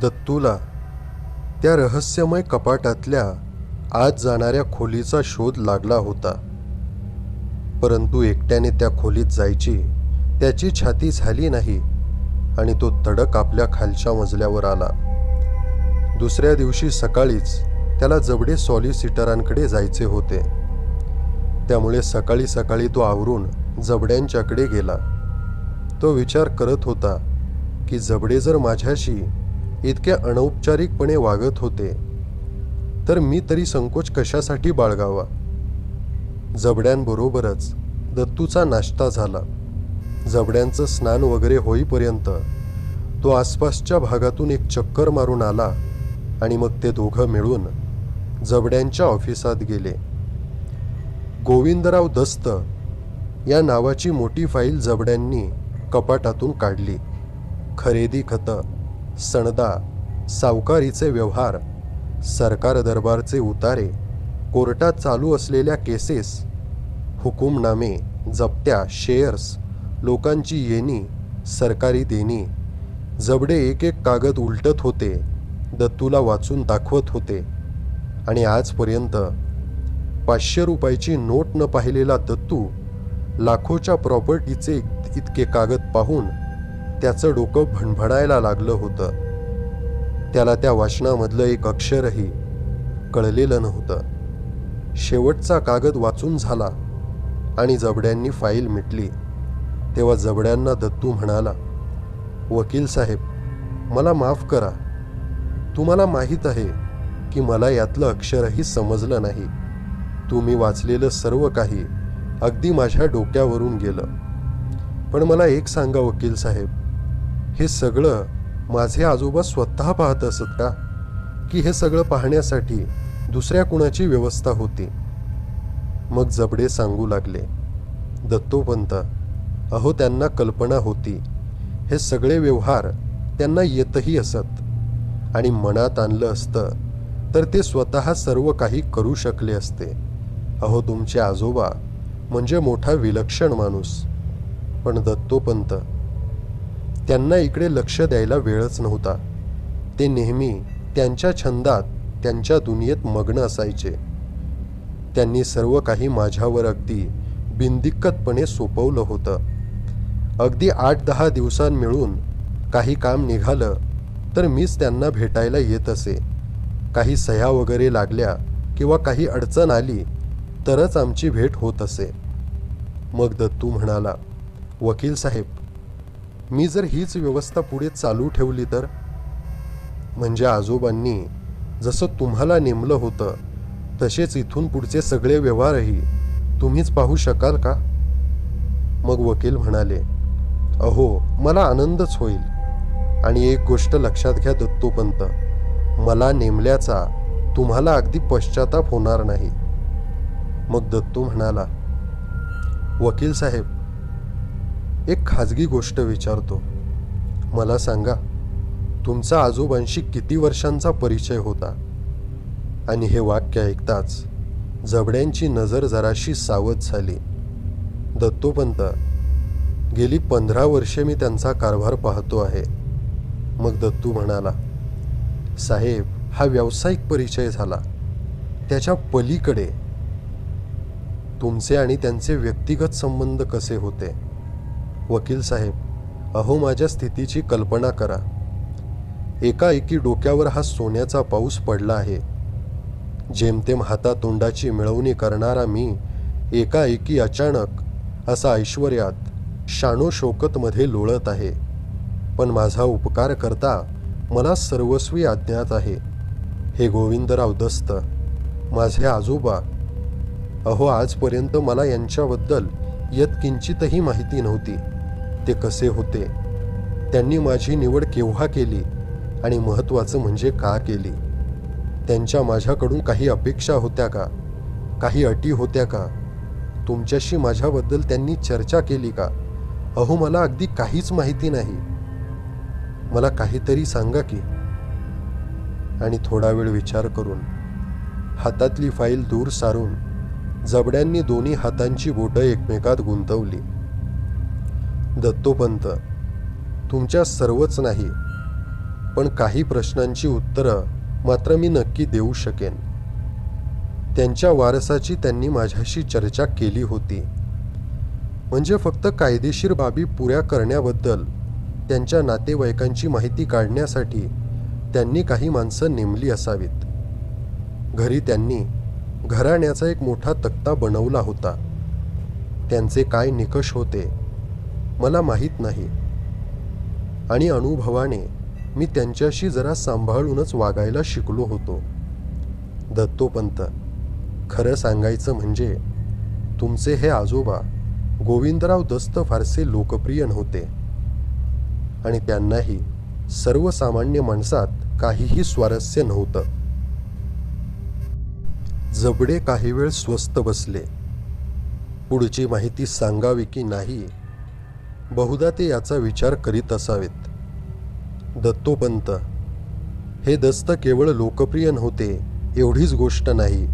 दत्तूला त्या रहस्यमय कपाटातल्या आत जाणाऱ्या खोलीचा शोध लागला होता. परंतु एकट्याने त्या खोलीत जायची त्याची छाती झाली नाही आणि तो तडक आपल्या खालच्या मजल्यावर आला. दुसऱ्या दिवशी सकाळीच त्याला जबडे सॉलिसिटरांकडे जायचे होते. त्यामुळे सकाळी सकाळी तो आवरून जबड्यांच्याकडे गेला. तो विचार करत होता की जबडे जर माझ्याशी इतक्या अनौपचारिकपणे वागत होते तर मी तरी संकोच कशासाठी बाळगावा. जबड्यांबरोबरच दत्तूचा नाश्ता झाला. जबड्यांचं स्नान वगैरे होईपर्यंत तो आसपासच्या भागातून एक चक्कर मारून आला आणि मग ते दोघं मिळून जबड्यांच्या ऑफिसात गेले. गोविंदराव दस्त या नावाची मोठी फाईल जबड्यांनी कपाटातून काढली. खरेदी खतं, सणदा, सावकारीचे व्यवहार, सरकार दरबारचे उतारे, कोर्टात चालू असलेल्या केसेस, हुकूमनामे, जप्त्या, शेअर्स, लोकांची येणी, सरकारी देणी. जबडे एक एक कागद उलटत होते, दत्तूला वाचून दाखवत होते आणि आजपर्यंत 500 रुपयाची नोट न पाहिलेला दत्तू लाखोच्या प्रॉपर्टीचे इतके कागद पाहून त्याचं डोकं भणभणायला लागलं होतं. त्याला त्या वाचनामधलं एक अक्षरही कळलेलं नव्हतं. शेवटचा कागद वाचून झाला आणि जबड्यांनी फाईल मिटली तेव्हा जबड्यांना दत्तू म्हणाला, वकील साहेब, मला माफ करा. तुम्हाला माहीत आहे की मला यातलं अक्षरही समजलं नाही. तुम्ही वाचलेलं सर्व काही अगदी माझ्या डोक्यावरून गेलं. पण मला एक सांगा वकील साहेब, हे सगळं माझे आजोबा स्वतः पाहत असत का, की हे सगळं पाहण्यासाठी दुसऱ्या कुणाची व्यवस्था होती? मग जबडे सांगू लागले, दत्तोपंत, अहो त्यांना कल्पना होती. हे सगळे व्यवहार त्यांना येतही असत आणि मनात आणलं असतं तर ते स्वतः सर्व काही करू शकले असते. अहो तुमचे आजोबा म्हणजे मोठा विलक्षण माणूस. पण दत्तोपंत, त्यांना इकडे लक्ष द्यायला वेळच नव्हता. ते नेहमी त्यांच्या छंदात, त्यांच्या दुनियेत मग्न असायचे. त्यांनी सर्व काही माझ्यावर अगदी बिनदिक्कतपणे सोपवलं होतं. अगदी 8-10 दिवसां मिळून काही काम निघालं तर मीच त्यांना भेटायला येत असे. काही सह्या वगैरे लागल्या किंवा काही अडचण आली तरच आमची भेट होत असे. मग दत्तू म्हणाला, वकील साहेब, मी जर हीच व्यवस्था पुढे चालू ठेवली तर? म्हणजे आजोबांनी जसं तुम्हाला नेमलं होतं तसेच इथून पुढचे सगळे व्यवहारही तुम्हीच पाहू शकाल का? मग वकील म्हणाले, अहो मला आनंदच होईल. आणि एक गोष्ट लक्षात घ्या दत्तोपंत, मला नेमल्याचा तुम्हाला अगदी पश्चाताप होणार नाही. मग दत्तू म्हणाला, वकील साहेब, एक खाजगी गोष्ट विचारतो. मला सांगा, तुमचा आजोबांशी किती वर्षांचा परिचय होता? आणि हे वाक्य ऐकताच जबड्यांची नजर जराशी सावध झाली. दत्तोपंत, गेली 15 वर्षे मी त्यांचा कारभार पाहतो आहे. मग दत्तू म्हणाला, साहेब, हा व्यावसायिक परिचय झाला. त्याच्या पलीकडे तुमचे आणि त्यांचे व्यक्तिगत संबंध कसे होते? वकील साहेब, अहो माझ्या स्थितीची कल्पना करा. एकाएकी डोक्यावर हा सोन्याचा पाऊस पडला आहे. जेमतेम हातातोंडाची मिळवणी करणारा मी एकाएकी अचानक असा ऐश्वर्यात, शानो शौकतमध्ये लोळत आहे. पण माझा उपकार करता मला सर्वस्वी अज्ञात आहे. हे गोविंदराव दस्त, माझे आजोबा, अहो आजपर्यंत मला यांच्याबद्दल यत्किंचितही माहिती नव्हती. ते कसे होते, त्यांनी माझी निवड केव्हा केली आणि महत्त्वाचं म्हणजे का केली? त्यांच्या माझ्याकडून काही अपेक्षा होत्या का? काही अटी होत्या का? तुमच्याशी माझ्याबद्दल त्यांनी चर्चा केली का? अहो मला अगदी काहीच माहिती नाही. मला काहीतरी सांगा की. आणि थोडा वेळ विचार करून हातातली फाईल दूर सारून जबड्यांनी दोन्ही हातांची बोटं एकमेकात गुंतवली. दत्तोपंत, तुमच्या सर्वच नाही पण काही प्रश्नांची उत्तरं मात्र मी नक्की देऊ शकेन. त्यांच्या वारसाची त्यांनी माझ्याशी चर्चा केली होती. म्हणजे फक्त कायदेशीर बाबी पुऱ्या करण्याबद्दल त्यांच्या नातेवाईकांची माहिती काढण्यासाठी त्यांनी काही माणसं नेमली असावीत. घरी त्यांनी घराण्याचा एक मोठा तक्ता बनवला होता. त्यांचे काय निकष होते मला माहीत नाही, आणि अनुभवाने मी त्यांच्याशी जरा सांभाळूनच वागायला शिकलो होतो. दत्तोपंत, खरं सांगायचं म्हणजे तुमचे हे आजोबा गोविंदराव दस्त फारसे लोकप्रिय नव्हते, आणि त्यांनाही सर्वसामान्य माणसात काहीही स्वारस्य नव्हतं. जबडे काही वेळ स्वस्थ बसले. पुढची माहिती सांगावी की नाही बहुधा ते याचा विचार करीत असावेत. दत्तोपंत, हे दस्त केवळ लोकप्रिय नव्हते एवढीच गोष्ट नाही,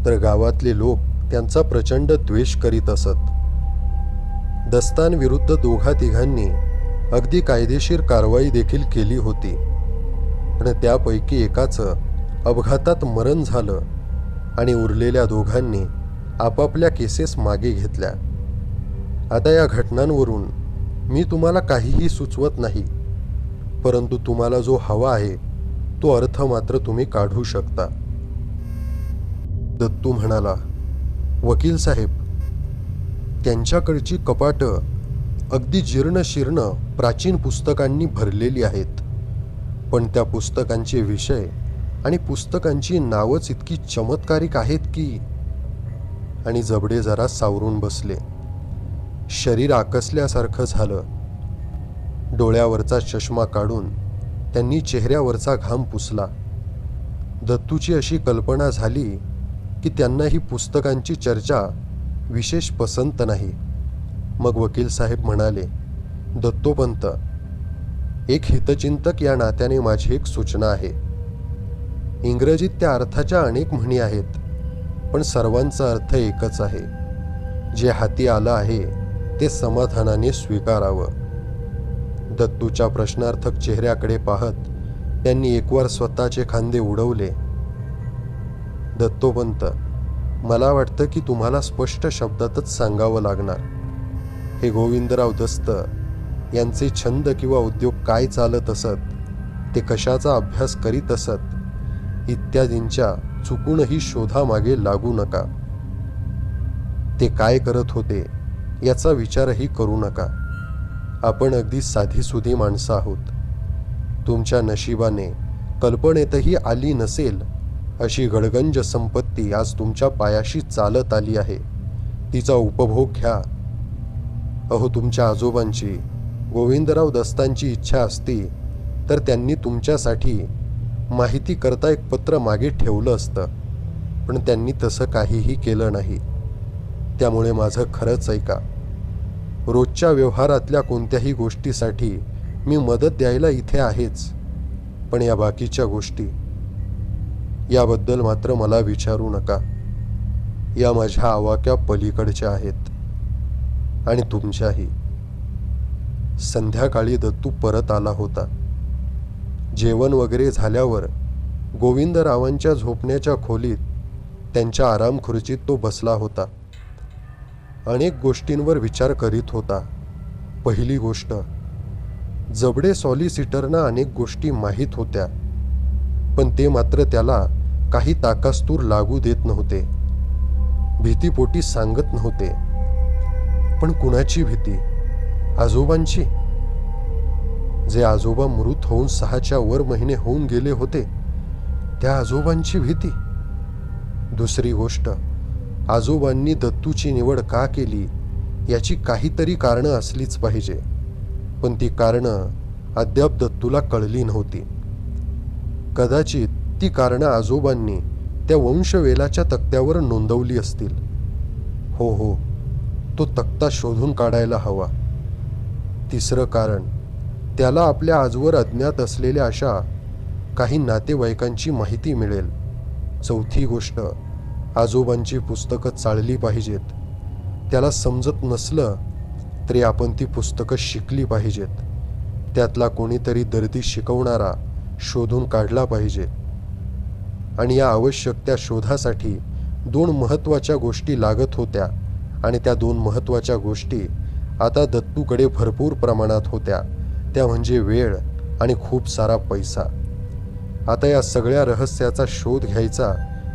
तर गावातले लोक त्यांचा प्रचंड द्वेष करीत असत. दस्तांविरुद्ध दोघा तिघांनी अगदी कायदेशीर कारवाई देखील केली होती, पण त्यापैकी एकाचं अपघातात मरण झालं आणि उरलेल्या दोघांनी आपापल्या केसेस मागे घेतल्या. आता या घटनांवरून मी तुम्हाला काहीही सुचवत नाही, परंतु तुम्हाला जो हवा आहे तो अर्थ मात्र तुम्ही काढू शकता. दत्तू म्हणाला, वकील साहेब, त्यांच्याकडची कपाटं अगदी जीर्ण प्राचीन पुस्तकांनी भरलेली आहेत, पण त्या पुस्तकांचे विषय आणि पुस्तकांची नावच इतकी चमत्कारिक आहेत की. आणि जबडे जरा सावरून बसले. शरीर आकसल्यासारखं झालं. डोळ्यावरचा चष्मा काढून त्यांनी चेहऱ्यावरचा घाम पुसला. दत्तूची अशी कल्पना झाली की त्यांना ही पुस्तकांची चर्चा विशेष पसंत नाही. मग वकील साहेब म्हणाले, दत्तोपंत, एक हितचिंतक या नात्याने माझी एक सूचना आहे. इंग्रजीत त्या अर्थाच्या अनेक म्हणी आहेत, पण सर्वांचा अर्थ एकच आहे. जे हाती आलं आहे ते समाधानाने स्वीकारावं. दत्तूच्या प्रश्नार्थक चेहऱ्याकडे पाहत त्यांनी एकवार स्वतःचे खांदे उडवले. दत्तोपंत, मला वाटतं की तुम्हाला स्पष्ट शब्दातच सांगावं लागणार. हे गोविंदराव दस्त यांचे छंद किंवा उद्योग काय चालत असत, ते कशाचा अभ्यास करीत असत, इत्यादींच्या चुकूनही शोधामागे लागू नका. ते काय करत होते याचा विचारही करू नका. आपण अगदी साधीसुधी माणसं आहोत. तुमच्या नशिबाने कल्पनेतही आली नसेल अशी गडगंज संपत्ती आज तुमच्या पायाशी चालत आली आहे. तिचा उपभोग घ्या. अहो, तुमच्या आजोबांची, गोविंदराव दस्तांची इच्छा असती तर त्यांनी तुमच्यासाठी माहिती करता एक पत्र मागे ठेवलं असतं, पण त्यांनी तसं काहीही केलं नाही. त्यामुळे माझं खरंच ऐका. रोजच्या व्यवहारातल्या कोणत्याही गोष्टीसाठी मी मदत द्यायला इथे आहेच, पण या बाकीच्या गोष्टी याबद्दल मात्र मला विचारू नका. या माझ्या आवाक्या पलीकडच्या आहेत, आणि तुमच्याही. संध्याकाळी दत्तू परत आला होता. जेवण वगैरे झाल्यावर गोविंदरावांच्या झोपण्याच्या खोलीत त्यांच्या आराम खुर्चीत तो बसला होता. अनेक गोष्टींवर विचार करीत होता. पहिली गोष्ट, जबडे सॉलिसिटरना अनेक गोष्टी माहीत होत्या, पण ते मात्र त्याला काही ताकास्तूर लागू देत नव्हते. भीतीपोटी सांगत नव्हते. पण कुणाची भीती? आजोबांची? जे आजोबा मृत होऊन 6च्या वर महिने होऊन गेले होते, त्या आजोबांची भीती? दुसरी गोष्ट, आजोबांनी दत्तूची निवड का केली याची काहीतरी कारणं असलीच पाहिजे, पण ती कारणं अद्याप दत्तूला कळली नव्हती. कदाचित ती कारणं आजोबांनी त्या वंशवेलाच्या तक्त्यावर नोंदवली असतील. हो, तो तक्ता शोधून काढायला हवा. तिसरं कारण, त्याला आपल्या आजवर अज्ञात असलेल्या अशा काही नातेवाईकांची माहिती मिळेल. चौथी गोष्ट, आजोबांची पुस्तकं चाळली पाहिजेत. त्याला समजत नसलं तरी आपण ती पुस्तकं शिकली पाहिजेत. त्यातला कोणीतरी दर्दी शिकवणारा शोधून काढला पाहिजे. आणि या आवश्यक त्या शोधासाठी 2 महत्त्वाच्या गोष्टी लागत होत्या आणि त्या 2 महत्त्वाच्या गोष्टी आता दत्तूकडे भरपूर प्रमाणात होत्या. त्या म्हणजे वेळ आणि खूप सारा पैसा. आता या सगळ्या रहस्याचा शोध घ्यायचा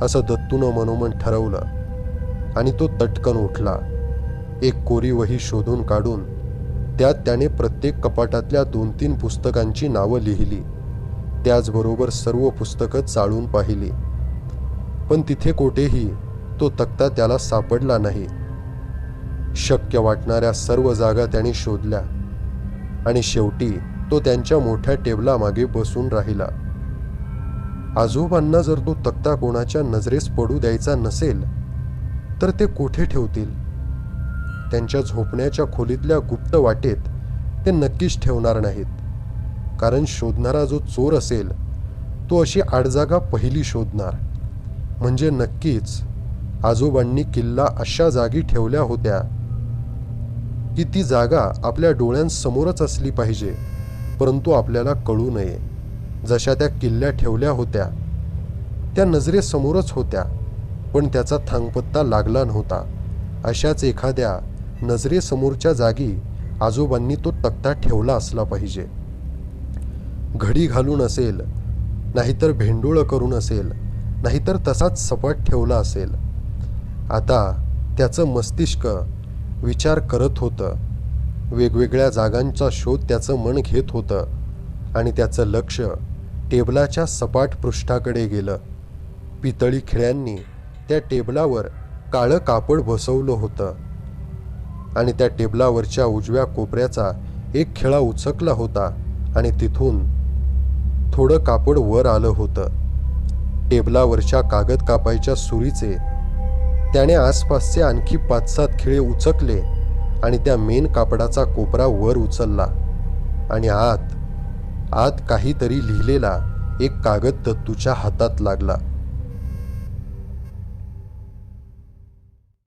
असं दत्तूनं मनोमन ठरवलं आणि तो तटकन उठला. एक कोरी वही शोधून काढून त्यात त्याने प्रत्येक कपाटातल्या 2-3 पुस्तकांची नावं लिहिली. त्याचबरोबर सर्व पुस्तकं चाळून पाहिली, पण तिथे कोठेही तो तक्ता त्याला सापडला नाही. शक्य वाटणाऱ्या सर्व जागा त्याने शोधल्या आणि शेवटी तो त्यांच्या मोठ्या टेबलामागे बसून राहिला. आजोबांना जर तो तक्ता कोणाच्या नजरेस पडू द्यायचा नसेल तर ते कोठे ठेवतील? त्यांच्या झोपण्याच्या खोलीतल्या गुप्त वाटेत ते नक्कीच ठेवणार नाहीत, कारण शोधणारा जो चोर असेल तो अशी आडजागा पहिली शोधणार. म्हणजे नक्कीच आजोबांनी किल्ला अशा जागी ठेवल्या होत्या की ती जागा आपल्या डोळ्यांसमोरच असली पाहिजे, परंतु आपल्याला कळू नये. जशा त्या किल्ल्या ठेवल्या होत्या त्या नजरेसमोरच होत्या, पण त्याचा थांगपत्ता लागला नव्हता. अशाच एखाद्या नजरेसमोरच्या जागी आजोबांनी तो तक्ता ठेवला असला पाहिजे. घडी घालून असेल, नाहीतर भेंडोळं करून असेल, नाहीतर तसाच सपाट ठेवला असेल. आता त्याचं मस्तिष्क विचार करत होतं. वेगवेगळ्या जागांचा शोध त्याचं मन घेत होतं आणि त्याचं लक्ष टेबलाच्या सपाट पृष्ठाकडे गेलं. पितळी खिळ्यांनी त्या टेबलावर काळं कापड बसवलं होतं आणि त्या टेबलावरच्या उजव्या कोपऱ्याचा एक खिळा उचकला होता आणि तिथून थोडं कापड वर आलं होतं. टेबलावरच्या कागद कापायच्या सुरीचे त्याने आसपासचे आणखी 5-7 खिळे उचकले आणि त्या मेन कापडाचा कोपरा वर उचलला आणि आत काहीतरी लिहिलेला एक कागद दत्तूच्या हातात लागला.